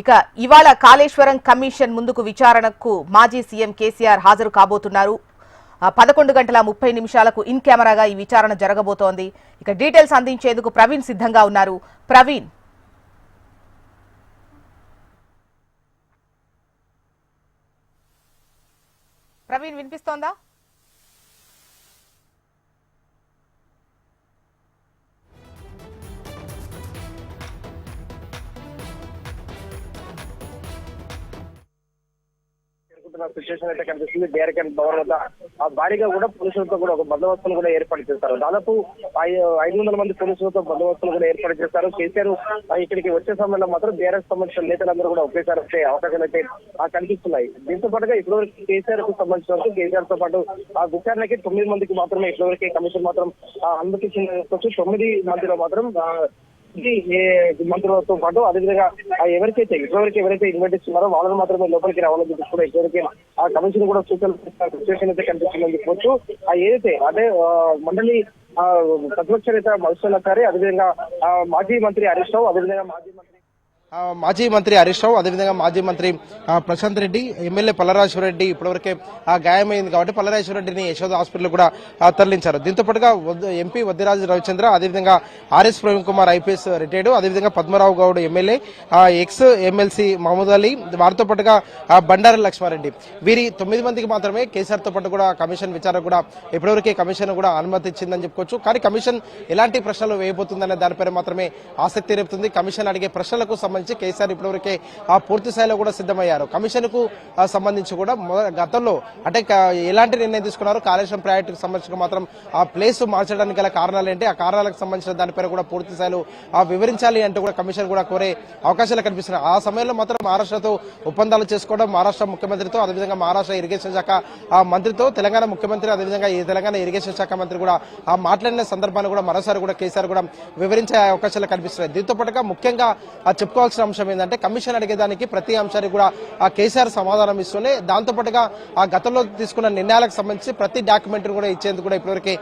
ఇక ఇవాళ కాళేశ్వరం కమిషన్ ముందుకు విచారణకు మాజీ సీఎం కేసీఆర్ హాజరు కాబోతున్నారు. 11:30 ఇన్ కెమెరాగా ఈ విచారణ జరగబోతోంది. ఇక డీటెయిల్స్ అందించేందుకు ప్రవీణ్ సిద్ధంగా ఉన్నారు. ప్రవీణ్ వినిపిస్తోందా? సిచ్యువేషన్ అయితే కనిపిస్తుంది. బీఆర్కే భవన్ వద్ద భారీగా కూడా పోలీసులతో కూడా ఒక బందోబస్తును కూడా ఏర్పాటు చేస్తారు. దాదాపు 500 మంది పోలీసులతో బందోబస్తును కూడా ఏర్పాటు చేస్తారు. కేసీఆర్ ఇక్కడికి వచ్చే సమయంలో మాత్రం బీఆర్ఎస్ సంబంధించిన నేతలందరూ కూడా ఒకేసారి వచ్చే అవకాశాలు అయితే కనిపిస్తున్నాయి. దీంతో పాటుగా ఇప్పటివరకు కేసీఆర్ కు సంబంధించిన వరకు కేసీఆర్ తో పాటు విచారణకి 9 మందికి మాత్రమే ఇప్పటివరకు కమిషన్ మాత్రం అనుమతించిన 9 మందిలో మాత్రం మంత్రులతో పాటు అదేవిధంగా ఎవరికైతే ఇన్వైట్ ఇస్తున్నారో వాళ్ళని మాత్రమే లోపలికి రావాలని చెప్పి కూడా ఇప్పటివరకే ఆ కమిషన్ కూడా సిచ్యువేషన్ అయితే కనిపిస్తుందని చెప్పవచ్చు. ఏదైతే అదే మండలి ప్రతిపక్ష నేత మధుసూదన్, అదేవిధంగా మాజీ మంత్రి హరీష్ రావు, అదేవిధంగా అదేవిధంగా మాజీ మంత్రి ప్రశాంత్ రెడ్డి, ఎమ్మెల్యే పల్లరాజేశ్వర రెడ్డి ఇప్పటివరకే గాయమైంది కాబట్టి పల్లరాజేశ్వర రెడ్డిని యశోద హాస్పిటల్ కూడా తరలించారు. దీంతో పాటుగా ఎంపీ వద్దిరాజు రవిచంద్ర, అదేవిధంగా RS Praveen Kumar IPS retired, అదేవిధంగా Padmarao Goud MLA, ex MLC Mahmood Ali, వారితో పాటుగా బండారు లక్ష్మారెడ్డి, వీరి 9 మందికి మాత్రమే కేసీఆర్ తో పాటు కూడా కమిషన్ విచారణ కూడా ఇప్పటివరకే కమిషన్ కూడా అనుమతి ఇచ్చిందని చెప్పుకోవచ్చు. కానీ కమిషన్ ఎలాంటి ప్రశ్నలు వేయబోతుందనే దానిపై మాత్రమే ఆసక్తి రేపుతుంది. కమిషన్ అడిగే ప్రశ్నలకు కేసీఆర్ ఇప్పటివరకే పూర్తి స్థాయిలో కూడా సిద్ధమయ్యారు. కమిషన్ కు సంబంధించి కూడా గతంలో అంటే ఎలాంటి నిర్ణయం తీసుకున్నారు, కాళేశ్వరం ప్రాజెక్టుకు సంబంధించిన మాత్రం ఆ ప్లేస్ మార్చడానికి గల కారణాలు ఏంటి, ఆ కారణాలకు సంబంధించిన దానిపై కూడా పూర్తి స్థాయిలో వివరించాలి అంటూ కూడా కమిషన్ కూడా కోరే అవకాశాలు కనిపిస్తున్నాయి. ఆ సమయంలో మాత్రం మహారాష్ట్రతో ఒప్పందాలు చేసుకోవడం, మహారాష్ట్ర ముఖ్యమంత్రితో, అదేవిధంగా మహారాష్ట్ర ఇరిగేషన్ శాఖ మంత్రితో, తెలంగాణ ముఖ్యమంత్రి, అదేవిధంగా ఈ తెలంగాణ ఇరిగేషన్ శాఖ మంత్రి కూడా మాట్లాడిన సందర్భాన్ని కూడా మరోసారి కూడా కేసీఆర్ కూడా వివరించే అవకాశాలు కనిపిస్తున్నాయి. దీంతో పాటుగా ముఖ్యంగా చెప్పుకోవాల్సిన అంశం ఏంటంటే కమిషన్ అడిగేదానికి ప్రతి అంశానికి కూడా కేసీఆర్ సమాధానం ఇస్తూనే దాంతో పాటుగా గతంలో తీసుకున్న నిర్ణయాలకు సంబంధించి ప్రతి డాక్యుమెంట్ కూడా ఇచ్చేందుకు కూడా ఇప్పటివరకే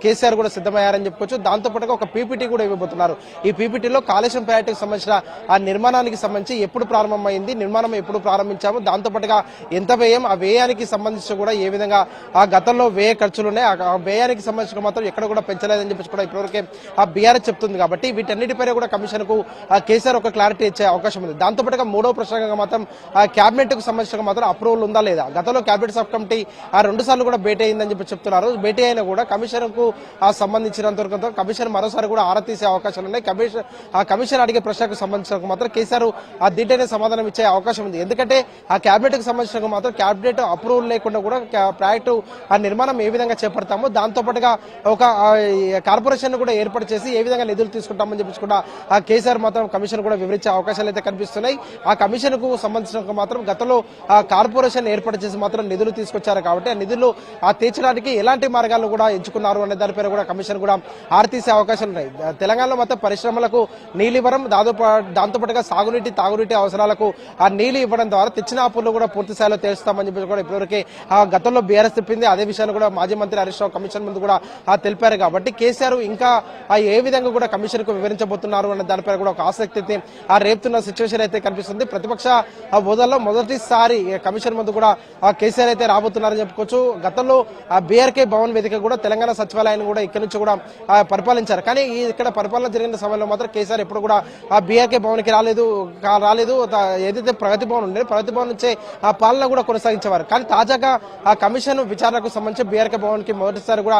కేసీఆర్ కూడా సిద్ధమయ్యారని చెప్పుకోవచ్చు. దాంతో పాటుగా ఒక పీపీటీ కూడా ఇవ్వబోతున్నారు. ఈ పీపీటీలో కాళేశ్వరం ప్రాజెక్టుకు సంబంధించిన ఆ నిర్మాణానికి సంబంధించి ఎప్పుడు ప్రారంభమైంది, నిర్మాణం ఎప్పుడు ప్రారంభించాము, దాంతో పాటుగా ఎంత వ్యయం, ఆ వ్యయానికి సంబంధించి కూడా ఏ విధంగా ఆ గతంలో వ్యయ ఖర్చులు ఉన్నాయి, ఆ వ్యయానికి సంబంధించిన మాత్రం ఎక్కడ కూడా పెంచలేదని చెప్పి కూడా ఇప్పటివరకే ఆ బీఆర్ఎస్ చెప్తుంది. కాబట్టి వీటన్నిటిపై కూడా కమిషన్ కు కేసీఆర్ ఒక క్లారిటీ ఇచ్చే అవకాశం ఉంది. దాంతో పాటుగా మూడో ప్రశ్నగా మాత్రం కేబినెట్ కు సంబంధించిన మాత్రం అప్రూవల్ ఉందా లేదా, గతంలో కేబినెట్ సబ్ కమిటీ 2 సార్లు కూడా భేటీ అయిందని చెప్పి చెప్తున్నారు. భేటీ అయినా కూడా కమిషన్ కు సంబంధించినంత వరకు కమిషన్ మరోసారి కూడా ఆరా తీసే అవకాశాలు ఉన్నాయి. కమిషన్ అడిగే ప్రశ్నకు సంబంధించిన మాత్రం కేసీఆర్ దీంట్లోనే సమాధానం ఇచ్చే అవకాశం ఉంది. ఎందుకంటే ఆ కేబినెట్ కు సంబంధించిన మాత్రం కేబినెట్ అప్రూవల్ లేకుండా కూడా ప్రాజెక్టు ఆ నిర్మాణం ఏ విధంగా చేపడతామో, దాంతో పాటుగా ఒక కార్పొరేషన్ కూడా ఏర్పాటు చేసి ఏ విధంగా నిధులు తీసుకుంటామని చెప్పి కూడా కేసీఆర్ మాత్రం కమిషన్ కూడా వివరించే అవకాశాలు అయితే కనిపిస్తున్నాయి. ఆ కమిషన్ కు సంబంధించిన మాత్రం గతంలో కార్పొరేషన్ ఏర్పాటు చేసి మాత్రం నిధులు తీసుకొచ్చారు కాబట్టి ఆ నిధులు తీర్చడానికి ఎలాంటి మార్గాలను కూడా ఎంచుకున్నారు అనే దానిపై కూడా కమిషన్ కూడా ఆర్తీసే అవకాశాలు ఉన్నాయి. తెలంగాణలో మొత్తం పరిశ్రమలకు నీళ్లు ఇవ్వడం, దాంతో పాటుగా తాగునీటి అవసరాలకు ఆ నీళ్లు ఇవ్వడం ద్వారా తెచ్చిన అప్పులు కూడా పూర్తి స్థాయిలో తెలుస్తామని చెప్పి కూడా ఇప్పటివరకే గతంలో బీఆర్ఎస్ చెప్పింది. అదే విషయాన్ని కూడా మాజీ మంత్రి హరీష్ రావు కమిషన్ ముందు కూడా తెలిపారు. కాబట్టి కేసీఆర్ ఇంకా ఏ విధంగా కూడా కమిషన్ కు వివరించబోతున్నారు అనే దానిపై కూడా ఒక ఆసక్తి రేపుతున్న సిచ్యువేషన్ అయితే కనిపిస్తుంది. ప్రతిపక్ష హోదాలో మొదటిసారి కమిషన్ ముందు కూడా కేసీఆర్ అయితే రాబోతున్నారని చెప్పుకోవచ్చు. గతంలో బీఆర్కే భవన్ వేదిక కూడా తెలంగాణ సచివాలయాన్ని కూడా ఇక్కడ నుంచి కూడా పరిపాలించారు. కానీ ఇక్కడ పరిపాలన జరిగిన సమయంలో మాత్రం కేసీఆర్ ఎప్పుడు కూడా బీఆర్కే భవన్ కి రాలేదు. ఏదైతే ప్రగతి భవన్ ఉండేది, ప్రగతి భవన్ నుంచే ఆ పాలన కూడా కొనసాగించేవారు. కానీ తాజాగా ఆ కమిషన్ విచారణకు సంబంధించి బీఆర్కే భవన్ కి మొదటిసారి కూడా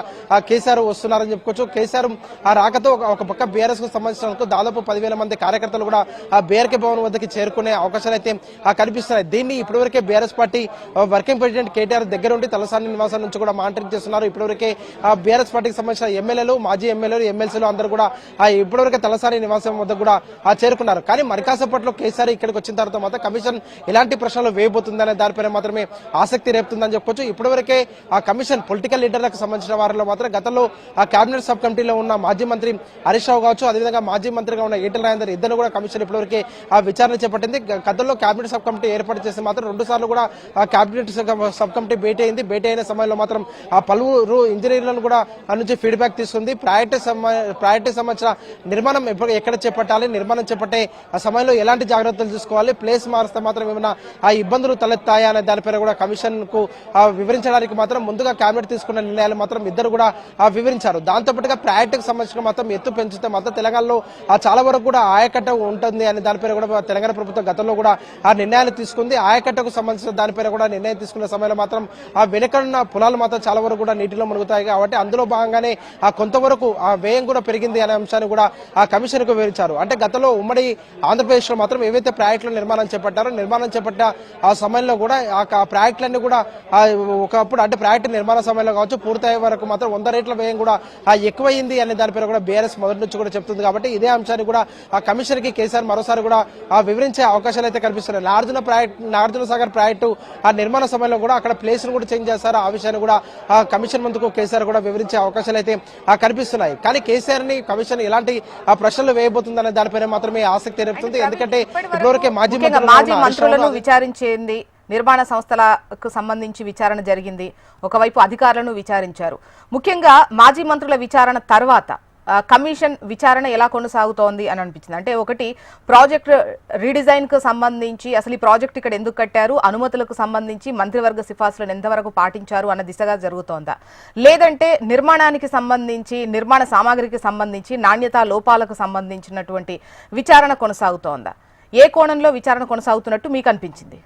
కేసీఆర్ వస్తున్నారని చెప్పుకోవచ్చు. కేసీఆర్ ఆ రాకతో ఒక పక్క బీఆర్ఎస్ కు సంబంధించిన దాదాపు 10,000 మంది కార్యకర్తలు కూడా ఆ బీఆర్కే భవన్ వద్దకి చేరుకునే అవకాశాలు అయితే కనిపిస్తున్నాయి. దీన్ని ఇప్పటివరకే BRS party working president KTR దగ్గర ఉండి తలసాని నివాసం నుంచి కూడా మానిటరింగ్ చేస్తున్నారు. ఇప్పటివరకే బీఆర్ఎస్ పార్టీకి సంబంధించిన ఎమ్మెల్యేలు, మాజీ ఎమ్మెల్యేలు, ఎమ్మెల్సీలు అందరూ కూడా ఇప్పటివరకే తలసాని నివాసం వద్ద కూడా చేరుకున్నారు. కానీ మరికాసేపట్లో కేసీఆర్ ఇక్కడికి వచ్చిన తర్వాత మాత్రం కమిషన్ ఎలాంటి ప్రశ్నలు వేయబోతుందనే దానిపై మాత్రమే ఆసక్తి రేపుతుందని చెప్పొచ్చు. ఇప్పటివరకే ఆ కమిషన్ పొలిటికల్ లీడర్లకు సంబంధించిన వారిలో మాత్రం గతంలో ఆ కేబినెట్ సబ్ కమిటీలో ఉన్న మాజీ మంత్రి హరీష్ రావు కావచ్చు, అదేవిధంగా మాజీ మంత్రిగా ఉన్న ఈటెల రాజేందర్ ఇద్దరు కూడా కమిషన్ ఇప్పటివరకు ఇప్పటివరకే విచారణ చేపట్టింది. గతంలో కేబినెట్ సబ్ కమిటీ ఏర్పాటు చేసి మాత్రం 2 సార్లు కూడా కేబినెట్ సబ్ కమిటీ భేటీ అయింది. భేటీ అయిన సమయంలో మాత్రం పలువురు ఇంజనీర్లను కూడా నుంచి ఫీడ్బ్యాక్ తీసుకుంది. ప్రాజెక్టు సంబంధించిన నిర్మాణం ఎక్కడ చేపట్టాలి, నిర్మాణం చేపట్టే ఆ సమయంలో ఎలాంటి జాగ్రత్తలు తీసుకోవాలి, ప్లేస్ మారిస్తే మాత్రం ఏమైనా ఇబ్బందులు తలెత్తాయా అనే దానిపైన కూడా కమిషన్ కు వివరించడానికి మాత్రం ముందుగా కేబినెట్ తీసుకున్న నిర్ణయాలు మాత్రం ఇద్దరు కూడా వివరించారు. దాంతో పాటుగా ప్రాజెక్టుకు సంబంధించిన మాత్రం ఎత్తు పెంచితే మాత్రం తెలంగాణలో చాలా వరకు కూడా ఆయకట్ట ఉంటుంది అనే దానిపైన కూడా తెలంగాణ ప్రభుత్వం గతంలో కూడా ఆ నిర్ణయాలు తీసుకుంది. ఆయకట్టకు సంబంధించిన దానిపైన కూడా నిర్ణయం తీసుకున్న సమయంలో మాత్రం ఆ వెనుకన్న పొలాలు మాత్రం చాలా వరకు కూడా నీటిలో మునుగుతాయి. కాబట్టి అందులో భాగంగానే కొంతవరకు ఆ వ్యయం కూడా పెరిగింది అనే అంశాన్ని కూడా ఆ కమిషన్ కు వివరించారు. అంటే గతంలో ఉమ్మడి ఆంధ్రప్రదేశ్ లో మాత్రం ఏవైతే ప్రాజెక్టుల నిర్మాణం చేపట్టారో నిర్మాణం చేపట్ట ఆ సమయంలో కూడా ఆ ప్రాజెక్టులన్నీ కూడా ఒకప్పుడు అంటే ప్రాజెక్టు నిర్మాణ సమయంలో కావచ్చు పూర్తయ్యే వరకు మాత్రం 100 రేట్ల వ్యయం కూడా ఎక్కువైంది అనే దానిపైన కూడా బీఆర్ఎస్ మొదటి నుంచి కూడా చెప్తుంది. కాబట్టి ఇదే అంశాన్ని కూడా ఆ కమిషన్ కి కేసీఆర్ మరోసారి కూడా వివరించే అవకాశాలు అయితే కనిపిస్తున్నాయి. నాగార్జున సాగర్ ప్రాజెక్టు ఆ నిర్మాణ సమయంలో కూడా అక్కడ ప్లేస్ ను కూడా చేంజ్ చేస్తారు. ఆ విషయాన్ని కూడా ఆ కమిషన్ ముందుకు కేసీఆర్ కూడా వివరించే అవకాశాలు అయితే కనిపిస్తున్నాయి. కానీ కేసీఆర్ ని కమిషన్ ఎలాంటి ప్రశ్నలు వేయబోతుందనే దానిపైన మాత్రమే ఆసక్తి రేపుతుంది. ఎందుకంటే ఇప్పటివరకే మాజీ మంత్రులను విచారించింది, నిర్మాణ సంస్థలకు సంబంధించి విచారణ జరిగింది, ఒకవైపు అధికారులను విచారించారు. ముఖ్యంగా మాజీ మంత్రుల విచారణ తర్వాత కమిషన్ విచారణ ఎలా కొనసాగుతోంది అని అనిపించింది. అంటే ఒకటి ప్రాజెక్ట్ రీడిజైన్ కు సంబంధించి అసలు ఈ ప్రాజెక్ట్ ఇక్కడ ఎందుకు కట్టారు, అనుమతులకు సంబంధించి మంత్రివర్గ సిఫార్సులను ఎంతవరకు పాటించారు అన్న దిశగా జరుగుతోందా, లేదంటే నిర్మాణానికి సంబంధించి నిర్మాణ సామాగ్రికి సంబంధించి నాణ్యతా లోపాలకు సంబంధించినటువంటి విచారణ కొనసాగుతోందా, ఏ కోణంలో విచారణ కొనసాగుతున్నట్టు మీకు అనిపించింది?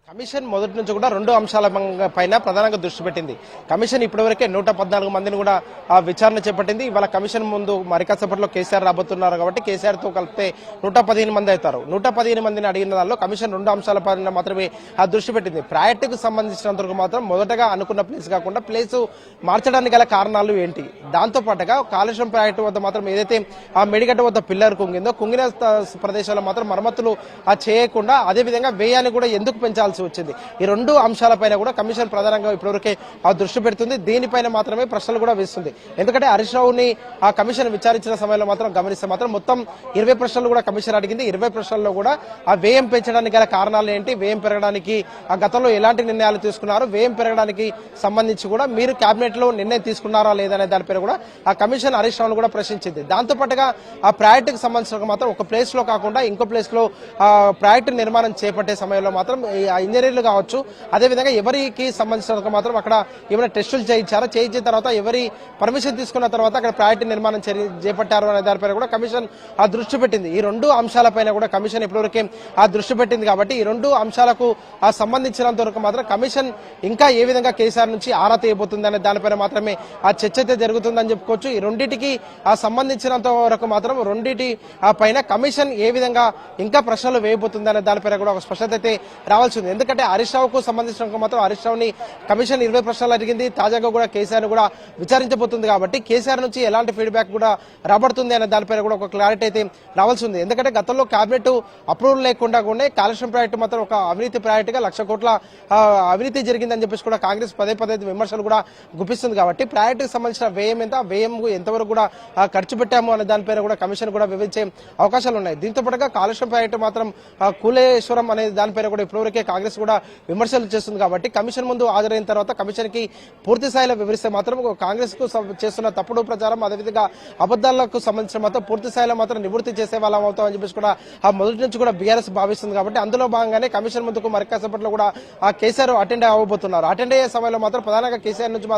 కమిషన్ మొదటి నుంచి కూడా 2 అంశాల పైన ప్రధానంగా దృష్టి పెట్టింది. కమిషన్ ఇప్పటివరకే 114 మందిని కూడా విచారణ చేపట్టింది. ఇవాళ కమిషన్ ముందు మరికాసేపట్లో కేసీఆర్ రాబోతున్నారు కాబట్టి కేసీఆర్ తో కలిపితే 115 మంది అవుతారు. 115 మందిని అడిగిన దానిలో కమిషన్ 2 అంశాల పైన మాత్రమే దృష్టి పెట్టింది. ప్రాజెక్టుకు సంబంధించినంత వరకు మాత్రం మొదటగా అనుకున్న ప్లేస్ కాకుండా ప్లేస్ మార్చడానికి గల కారణాలు ఏంటి, దాంతో పాటుగా కాళేశ్వరం ప్రాజెక్టు వద్ద మాత్రం ఏదైతే ఆ మెడిగడ్డ వద్ద పిల్లర్ కుంగిన ప్రదేశాల్లో మాత్రం మరమ్మతులు చేయకుండా అదేవిధంగా వ్యయాన్ని కూడా ఎందుకు పెంచాల్సి వచ్చింది, ఈ 2 అంశాలపైన కూడా కమిషన్ ప్రధానంగా ఇప్పటివరకే దృష్టి పెడుతుంది. దీనిపైన మాత్రమే ప్రశ్నలు కూడా వేస్తుంది. ఎందుకంటే హరీష్ రావుని ఆ కమిషన్ విచారించిన సమయంలో మాత్రం గమనిస్తే మాత్రం మొత్తం 20 ప్రశ్నలు కూడా కమిషన్ అడిగింది. 20 ప్రశ్నల్లో కూడా ఆ వ్యయం పెంచడానికి గల కారణాలు ఏంటి, వ్యయం పెరగడానికి ఆ గతంలో ఎలాంటి నిర్ణయాలు తీసుకున్నారు, వ్యయం పెరగడానికి సంబంధించి కూడా మీరు కేబినెట్ లో నిర్ణయం తీసుకున్నారా లేదనే దానిపైన కూడా ఆ కమిషన్ హరీష్ రావును కూడా ప్రశ్నించింది. దాంతో పాటుగా ఆ ప్రాజెక్టుకు సంబంధించిన మాత్రం ఒక ప్లేస్ లో కాకుండా ఇంకో ప్లేస్ లో ప్రాజెక్టు నిర్మాణం చేపట్టే సమయంలో మాత్రం ఇంజనీర్లు కావచ్చు అదేవిధంగా ఎవరికి సంబంధించిన మాత్రం అక్కడ ఏమైనా టెస్టులు చేయించిన తర్వాత ఎవరి పర్మిషన్ తీసుకున్న తర్వాత అక్కడ ప్రాజెక్టు నిర్మాణం చేపట్టారు అనే దానిపైన కూడా కమిషన్ ఆ దృష్టి పెట్టింది. ఈ 2 అంశాలపైన కూడా కమిషన్ ఇప్పటివరకే ఆ దృష్టి పెట్టింది. కాబట్టి ఈ 2 అంశాలకు సంబంధించినంత వరకు మాత్రం కమిషన్ ఇంకా ఏ విధంగా కేసీఆర్ నుంచి ఆరా తీయబోతుంది అనే దానిపైన మాత్రమే ఆ చర్చ అయితే జరుగుతుందని చెప్పుకోవచ్చు. ఈ రెండింటికి సంబంధించినంత వరకు మాత్రం రెండింటి పైన కమిషన్ ఏ విధంగా ఇంకా ప్రశ్నలు వేయబోతుంది అనే దానిపైన కూడా ఒక స్పష్టత అయితే రావాల్సి ఉంది. ఎందుకంటే హరీష్ రావుకు సంబంధించిన మాత్రం హరీష్ రావుని కమిషన్ 20 ప్రశ్నలు అడిగింది. తాజాగా కూడా కేసీఆర్ కూడా విచారించబోతుంది. కాబట్టి కేసీఆర్ నుంచి ఎలాంటి ఫీడ్బ్యాక్ కూడా రాబడుతుంది అనే దానిపైన కూడా ఒక క్లారిటీ అయితే రావాల్సి ఉంది. ఎందుకంటే గతంలో కేబినెట్ అప్రూవల్ లేకుండా కూడా కాళేశ్వరం ప్రాజెక్టు మాత్రం ఒక అవినీతి ప్రాజెక్టుగా 1,00,000 కోట్ల అవినీతి జరిగిందని చెప్పేసి కూడా కాంగ్రెస్ పదే విమర్శలు కూడా గుప్పిస్తుంది. కాబట్టి ప్రాజెక్టుకు సంబంధించిన వ్యయం ఎంత, వ్యయం ఎంతవరకు కూడా ఖర్చు పెట్టాము అనే దానిపైన కూడా కమిషన్ కూడా వివరించే అవకాశాలు ఉన్నాయి. దీంతో పాటుగా కాళేశ్వరం ప్రాజెక్టు మాత్రం కూలేశ్వరం అనే దానిపైన కూడా ఇప్పటివరకే కాంగ్రెస్ కూడా విమర్శలు చేస్తుంది. కాబట్టి కమిషన్ ముందు హాజరైన తర్వాత కమిషన్ కి పూర్తి స్థాయిలో వివరిస్తే మాత్రం కాంగ్రెస్ కు చేస్తున్న తప్పుడు ప్రచారం అదేవిధంగా అబద్దాలకు సంబంధించిన మాత్రం పూర్తి స్థాయిలో మాత్రం నివృత్తి చేసే వాళ్ళం అవుతామని చెప్పేసి కూడా ఆ మొదటి నుంచి కూడా బీఆర్ఎస్ భావిస్తుంది. కాబట్టి అందులో భాగంగానే కమిషన్ ముందుకు మరికాసేపట్లో కూడా ఆ కేసీఆర్ అటెండ్ అవ్వబోతున్నారు. అటెండ్ అయ్యే సమయంలో మాత్రం ప్రధానంగా కేసీఆర్ నుంచి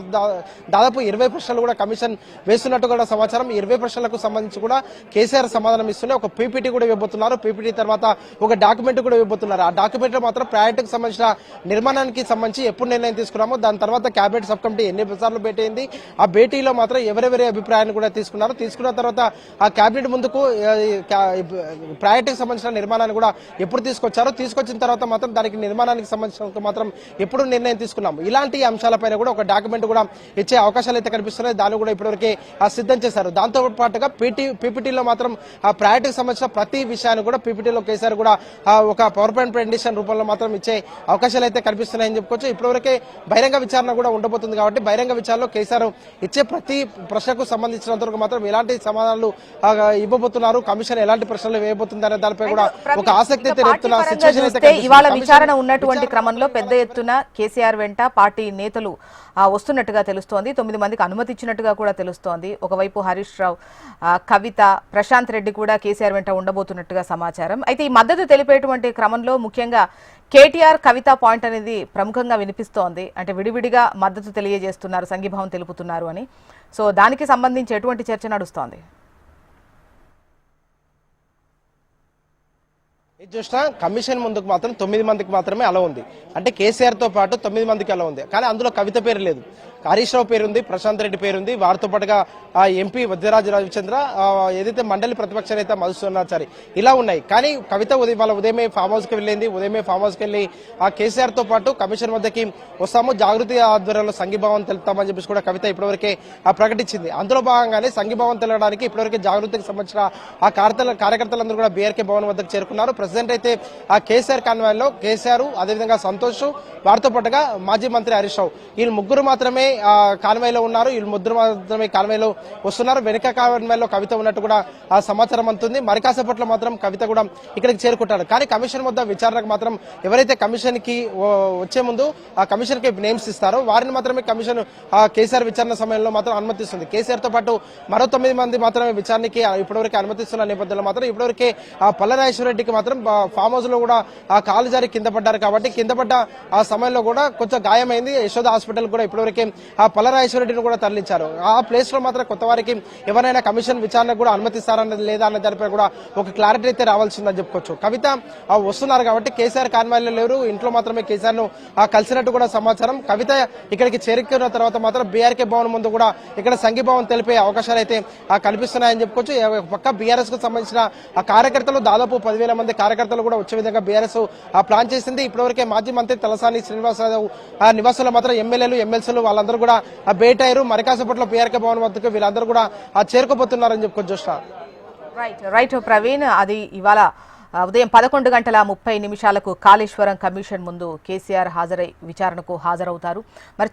దాదాపు 20 ప్రశ్నలు కూడా కమిషన్ వేస్తున్నట్టు కూడా సమాచారం. 20 ప్రశ్నలకు సంబంధించి కూడా కేసీఆర్ సమాధానం ఇస్తూనే ఒక పీపీటీ కూడా ఇవ్వబోతున్నారు. పీపీటీ తర్వాత ఒక డాక్యుమెంట్ కూడా ఇవ్వబోతున్నారు. ఆ డాక్యుమెంట్ లో మాత్రం ప్రాజెక్టుకు సంబంధించిన నిర్మాణానికి సంబంధించి ఎప్పుడు నిర్ణయం తీసుకున్నామో దాని తర్వాత కేబినెట్ సబ్ కమిటీ ఎన్ని సార్లు భేటీ అయింది, ఆ భేటీలో మాత్రం ఎవరెవరి అభిప్రాయాన్ని కూడా తీసుకున్నారు. తీసుకున్న తర్వాత ఆ కేబినెట్ ముందుకు ప్రాజెక్టుకు సంబంధించిన నిర్మాణాన్ని కూడా ఎప్పుడు తీసుకొచ్చిన తర్వాత మాత్రం దానికి నిర్మాణానికి సంబంధించిన మాత్రం ఎప్పుడు నిర్ణయం తీసుకున్నాము. ఇలాంటి అంశాలపైన కూడా ఒక డాక్యుమెంట్ కూడా ఇచ్చే అవకాశాలు అయితే కనిపిస్తున్నాయి. దాన్ని కూడా ఇప్పటివరకే సిద్ధం చేశారు. దాంతో పాటుగా పీపీటీలో మాత్రం ఆ ప్రాజెక్టుకు సంబంధించిన ప్రతి విషయాన్ని కూడా పీపీటీలో కేసీఆర్ కూడా ఒక పవర్ పాయింట్ ప్రెజెంటేషన్ రూపంలో మాత్రం ఇచ్చే ఇచ్చే అవకాశాలు అయితే కనిపిస్తున్నాయని చెప్పుకోవచ్చు. ఇప్పటివరకే బహిరంగ విచారణ కూడా ఉండబోతుంది కాబట్టి బహిరంగ విచారణలో కేసీఆర్ ఇచ్చే ప్రతి ప్రశ్నకు సంబంధించినంత వరకు మాత్రం ఎలాంటి సమాధానాలు ఇవ్వబోతున్నారు, కమిషన్ ఎలాంటి ప్రశ్నలు వేయబోతుంది అనే దానిపై కూడా ఒక ఆసక్తి అయితే రేపుతున్న సిచ్యువేషన్ అయితే ఇవాళ విచారణ ఉన్నటువంటి క్రమంలో పెద్ద ఎత్తున కేసీఆర్ వెంట పార్టీ నేతలు వస్తున్నట్టుగా తెలుస్తోంది. 9 మందికి అనుమతి ఇచ్చినట్టుగా కూడా తెలుస్తోంది. ఒకవైపు హరీష్ రావు, కవిత, ప్రశాంత్ రెడ్డి కూడా కేసీఆర్ వెంట ఉండబోతున్నట్టుగా సమాచారం. అయితే ఈ మద్దతు తెలిపేటువంటి క్రమంలో ముఖ్యంగా కేటీఆర్, కవిత పాయింట్ అనేది ప్రముఖంగా వినిపిస్తోంది. అంటే విడివిడిగా మద్దతు తెలియజేస్తున్నారు, సంఘీభావం తెలుపుతున్నారు అని. సో దానికి సంబంధించి ఎటువంటి చర్చ నడుస్తోంది? ఇది చూసినా కమిషన్ ముందుకు మాత్రం 9 మందికి మాత్రమే అలా ఉంది. అంటే కేసీఆర్ తో పాటు 9 మందికి అలా ఉంది. కానీ అందులో కవిత పేరు లేదు, హరీష్ రావు పేరుంది, ప్రశాంత్ రెడ్డి పేరుంది, వారితో పాటుగా ఎంపీ వద్దిరాజు రవిచంద్ర, ఏదైతే మండలి ప్రతిపక్ష నేత మధుసూదనాచారి ఇలా ఉన్నాయి. కానీ కవిత వాళ్ళ ఉదయమే ఫామ్ హౌస్ కి వెళ్ళింది. ఉదయమే ఫామ్ హౌస్ కి వెళ్ళి కేసీఆర్ తో పాటు కమిషన్ వద్దకి వస్తాము, జాగృతి ఆధ్వర్యంలో సంఘీభావం తెలుపుతామని చెప్పేసి కూడా కవిత ఇప్పటివరకే ప్రకటించింది. అందులో భాగంగానే సంఘీభావం తెలవడానికి ఇప్పటివరకే జాగృతికి సంబంధించిన కార్యకర్తలందరూ కూడా బీఆర్కే భవన్ వద్దకు చేరుకున్నారు. ప్రెసిడెంట్ అయితే కేసీఆర్ కాన్వాయ్లో కేసీఆర్, అదేవిధంగా సంతోష్, వారితో పాటుగా మాజీ మంత్రి హరీష్ రావు, వీళ్ళు ముగ్గురు మాత్రమే కాన్వాయ్లో ఉన్నారు. వీళ్ళు ముగ్గురు మాత్రమే కాన్వాయ్లో వస్తున్నారు. వెనుక కాన్వాయ్లో కవిత ఉన్నట్టు కూడా సమాచారం అందుతుంది. మరికాసేపట్లో మాత్రం కవిత కూడా ఇక్కడికి చేరుకుంటారు. కానీ కమిషన్ వద్ద విచారణకు మాత్రం ఎవరైతే కమిషన్ కి వచ్చే ముందు ఆ కమిషన్ కి నేమ్స్ ఇస్తారో వారిని మాత్రమే కమిషన్ కేసీఆర్ విచారణ సమయంలో మాత్రం అనుమతిస్తుంది. కేసీఆర్ తో పాటు మరో 9 మంది మాత్రమే విచారణకి ఇప్పటివరకు అనుమతిస్తున్న నేపథ్యంలో మాత్రం ఇప్పటివరకే పల్లరాజేశ్వరరెడ్డికి మాత్రం ఫామ్ హౌస్ లో కూడా కాలు జారి కింద పడ్డారు. కాబట్టి కింద పడ్డ ఆ సమయంలో కూడా కొంచెం గాయమైంది. యశోద హాస్పిటల్ కూడా ఇప్పటివరకే పల్లరాజేశ్వరరెడ్డిని కూడా తరలించారు. ఆ ప్లేస్ లో మాత్రం కొత్త వారికి ఎవరైనా కమిషన్ విచారణ కూడా అనుమతిస్తారన్నది లేదా అనే దానిపై కూడా ఒక క్లారిటీ అయితే రావాల్సిందని చెప్పుకోవచ్చు. కవిత వస్తున్నారు కాబట్టి కేసీఆర్ కాన్వాయ్లో లేరు, ఇంట్లో మాత్రమే కేసీఆర్ ను కలిసినట్టు కూడా సమాచారం. కవిత ఇక్కడికి చేరుకున్న తర్వాత మాత్రం బీఆర్కే భవన్ ముందు కూడా ఇక్కడ సంఘీభావం తెలిపే అవకాశాలు అయితే కనిపిస్తున్నాయని చెప్పుకోవచ్చు. పక్క బీఆర్ఎస్ కు సంబంధించిన కార్యకర్తలు దాదాపు 10,000 మంది కార్యకర్తలు కూడా వచ్చే విధంగా బీఆర్ఎస్ ప్లాన్ చేసింది. ఇప్పటివరకే మాజీ మంత్రి తలసాని శ్రీనివాసరావు నివాసంలో మాత్రం ఎమ్మెల్యేలు, ఎమ్మెల్సీలు వాళ్ళందరూ కూడా భేటీ అయ్యారు. మరికాసేపట్లో బీఆర్కే భవన్ వద్దకు వీళ్ళందరూ కూడా చేరుకోబోతున్నారని చెప్పుకోవచ్చు. రైట్ ప్రవీణ్, అది ఇవాళ ఉదయం 11:30 కాళేశ్వరం కమిషన్ ముందు కేసీఆర్ విచారణకు హాజరవుతారు. మరి